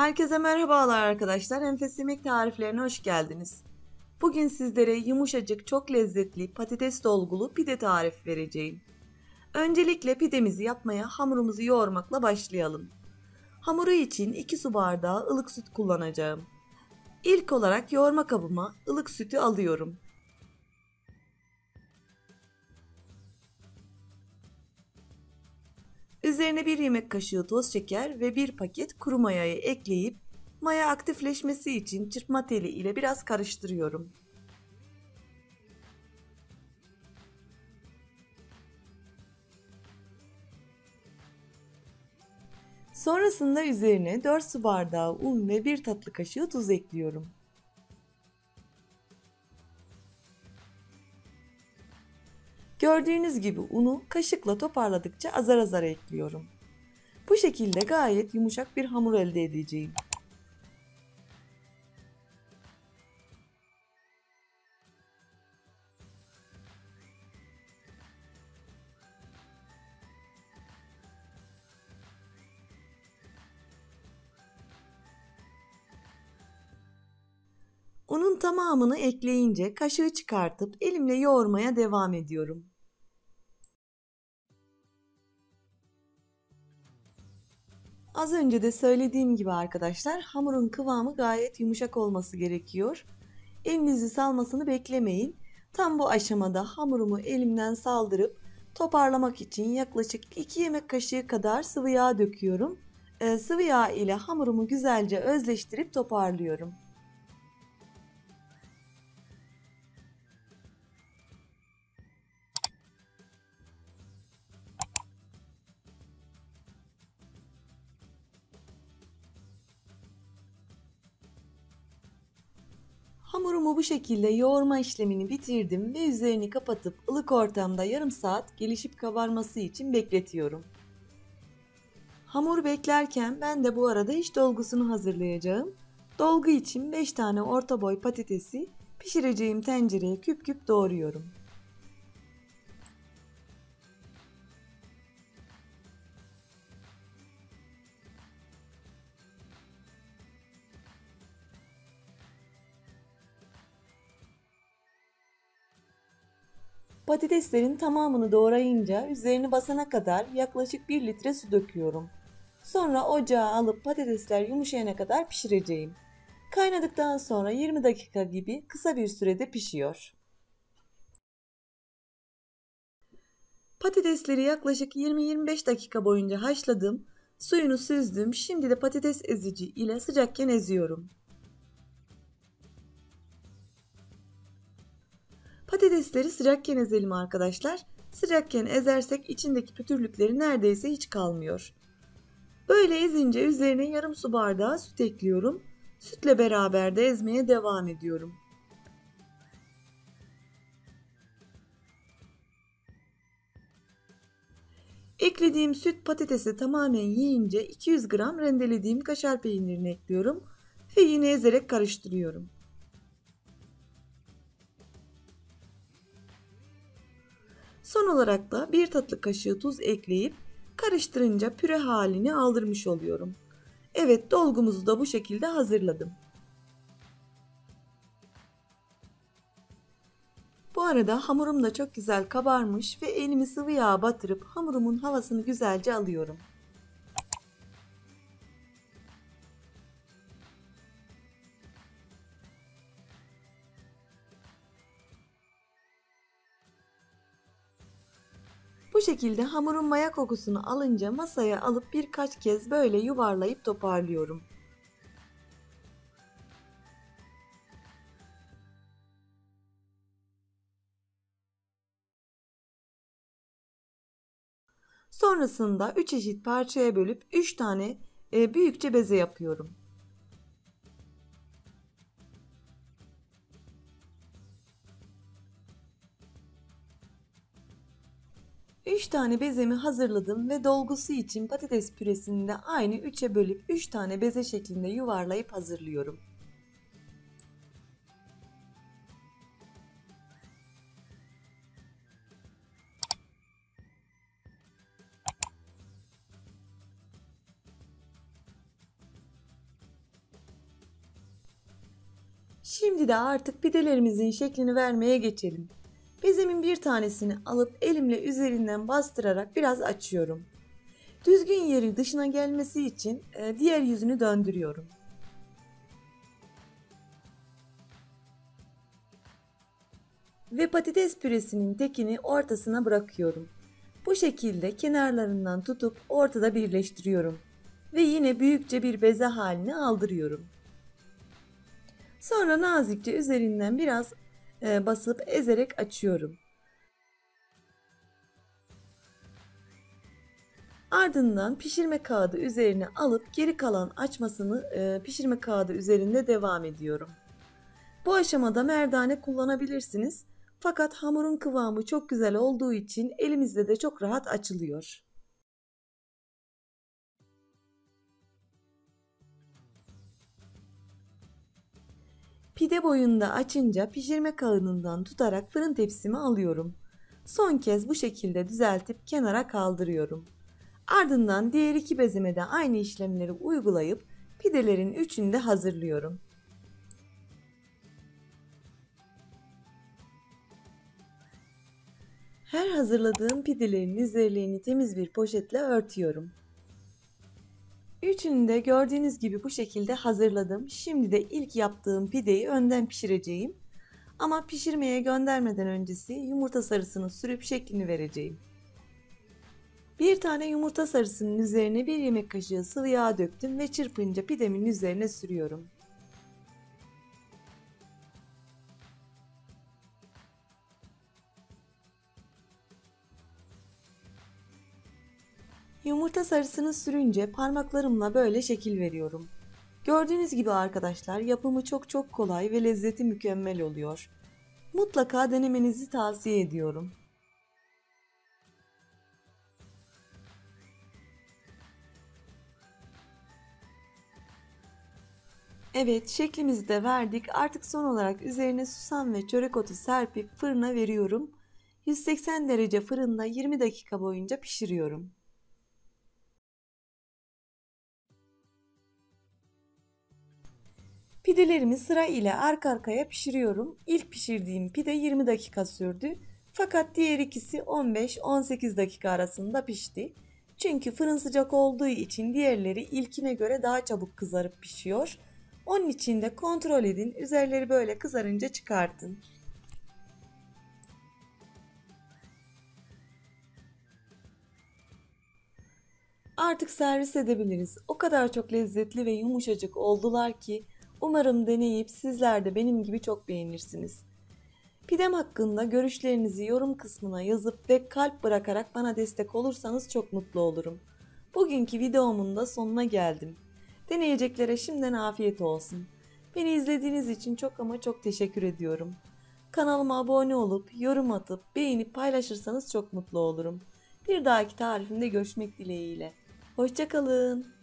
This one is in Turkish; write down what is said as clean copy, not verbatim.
Herkese merhabalar arkadaşlar. Enfes yemek tariflerine hoş geldiniz. Bugün sizlere yumuşacık, çok lezzetli patates dolgulu pide tarif vereceğim. Öncelikle pidemizi yapmaya hamurumuzu yoğurmakla başlayalım. Hamuru için 2 su bardağı ılık süt kullanacağım. İlk olarak yoğurma kabıma ılık sütü alıyorum. Üzerine 1 yemek kaşığı toz şeker ve 1 paket kuru mayayı ekleyip maya aktifleşmesi için çırpma teli ile biraz karıştırıyorum. Sonrasında üzerine 4 su bardağı un ve 1 tatlı kaşığı tuz ekliyorum. Gördüğünüz gibi unu kaşıkla toparladıkça azar azar ekliyorum. Bu şekilde gayet yumuşak bir hamur elde edeceğim. Unun tamamını ekleyince kaşığı çıkartıp elimle yoğurmaya devam ediyorum. Az önce de söylediğim gibi arkadaşlar, hamurun kıvamı gayet yumuşak olması gerekiyor. Elinizi salmasını beklemeyin. Tam bu aşamada hamurumu elimden saldırıp toparlamak için yaklaşık 2 yemek kaşığı kadar sıvı yağ döküyorum. Sıvı yağ ile hamurumu güzelce özleştirip toparlıyorum. Hamurumu bu şekilde yoğurma işlemini bitirdim ve üzerini kapatıp ılık ortamda yarım saat gelişip kabarması için bekletiyorum. Hamur beklerken ben de bu arada iç dolgusunu hazırlayacağım. Dolgu için 5 tane orta boy patatesi pişireceğim tencereye küp küp doğruyorum. Patateslerin tamamını doğrayınca üzerini basana kadar yaklaşık 1 litre su döküyorum. Sonra ocağa alıp patatesler yumuşayana kadar pişireceğim. Kaynadıktan sonra 20 dakika gibi kısa bir sürede pişiyor. Patatesleri yaklaşık 20-25 dakika boyunca haşladım. Suyunu süzdüm. Şimdi de patates ezici ile sıcakken eziyorum. Patatesleri sıcakken ezelim arkadaşlar. Sıcakken ezersek içindeki pütürlükleri neredeyse hiç kalmıyor. Böyle ezince üzerine yarım su bardağı süt ekliyorum. Sütle beraber de ezmeye devam ediyorum. Eklediğim süt patatesi tamamen yiyince 200 gram rendelediğim kaşar peynirini ekliyorum ve yine ezerek karıştırıyorum. Son olarak da 1 tatlı kaşığı tuz ekleyip karıştırınca püre halini aldırmış oluyorum. Evet, dolgumuzu da bu şekilde hazırladım. Bu arada hamurum da çok güzel kabarmış ve elimi sıvı yağa batırıp hamurumun havasını güzelce alıyorum. Bu şekilde hamurun maya kokusunu alınca masaya alıp birkaç kez böyle yuvarlayıp toparlıyorum. Sonrasında 3 eşit parçaya bölüp 3 tane büyükçe beze yapıyorum. 3 tane bezemi hazırladım ve dolgusu için patates püresini de aynı 3'e bölüp 3 tane beze şeklinde yuvarlayıp hazırlıyorum. Şimdi de artık pidelerimizin şeklini vermeye geçelim. Bezemin bir tanesini alıp elimle üzerinden bastırarak biraz açıyorum. Düzgün yeri dışına gelmesi için diğer yüzünü döndürüyorum. Ve patates püresinin tekini ortasına bırakıyorum. Bu şekilde kenarlarından tutup ortada birleştiriyorum. Ve yine büyükçe bir beze haline aldırıyorum. Sonra nazikçe üzerinden biraz basıp ezerek açıyorum. Ardından pişirme kağıdı üzerine alıp geri kalan açmasını pişirme kağıdı üzerinde devam ediyorum. Bu aşamada merdane kullanabilirsiniz. Fakat hamurun kıvamı çok güzel olduğu için elimizde de çok rahat açılıyor. Pide boyunda açınca pişirme kağıdından tutarak fırın tepsime alıyorum. Son kez bu şekilde düzeltip kenara kaldırıyorum. Ardından diğer iki bezime de aynı işlemleri uygulayıp pidelerin üçünü de hazırlıyorum. Her hazırladığım pidelerin üzerlerini temiz bir poşetle örtüyorum. Üçünü de gördüğünüz gibi bu şekilde hazırladım. Şimdi de ilk yaptığım pideyi önden pişireceğim. Ama pişirmeye göndermeden öncesi yumurta sarısını sürüp şeklini vereceğim. Bir tane yumurta sarısının üzerine bir yemek kaşığı sıvı yağ döktüm ve çırpınca pidemin üzerine sürüyorum. Yumurta sarısını sürünce parmaklarımla böyle şekil veriyorum. Gördüğünüz gibi arkadaşlar yapımı çok kolay ve lezzeti mükemmel oluyor. Mutlaka denemenizi tavsiye ediyorum. Evet, şeklimizi de verdik. Artık son olarak üzerine susam ve çörek otu serpip fırına veriyorum. 180 derece fırında 20 dakika boyunca pişiriyorum. Pidelerimi sıra ile arka arkaya pişiriyorum. İlk pişirdiğim pide 20 dakika sürdü. Fakat diğer ikisi 15-18 dakika arasında pişti. Çünkü fırın sıcak olduğu için diğerleri ilkine göre daha çabuk kızarıp pişiyor. Onun için de kontrol edin. Üzerleri böyle kızarınca çıkartın. Artık servis edebiliriz. O kadar çok lezzetli ve yumuşacık oldular ki umarım deneyip sizler de benim gibi çok beğenirsiniz. Pidem hakkında görüşlerinizi yorum kısmına yazıp ve kalp bırakarak bana destek olursanız çok mutlu olurum. Bugünkü videomun da sonuna geldim. Deneyeceklere şimdiden afiyet olsun. Beni izlediğiniz için çok ama çok teşekkür ediyorum. Kanalıma abone olup, yorum atıp, beğenip paylaşırsanız çok mutlu olurum. Bir dahaki tarifimde görüşmek dileğiyle. Hoşça kalın.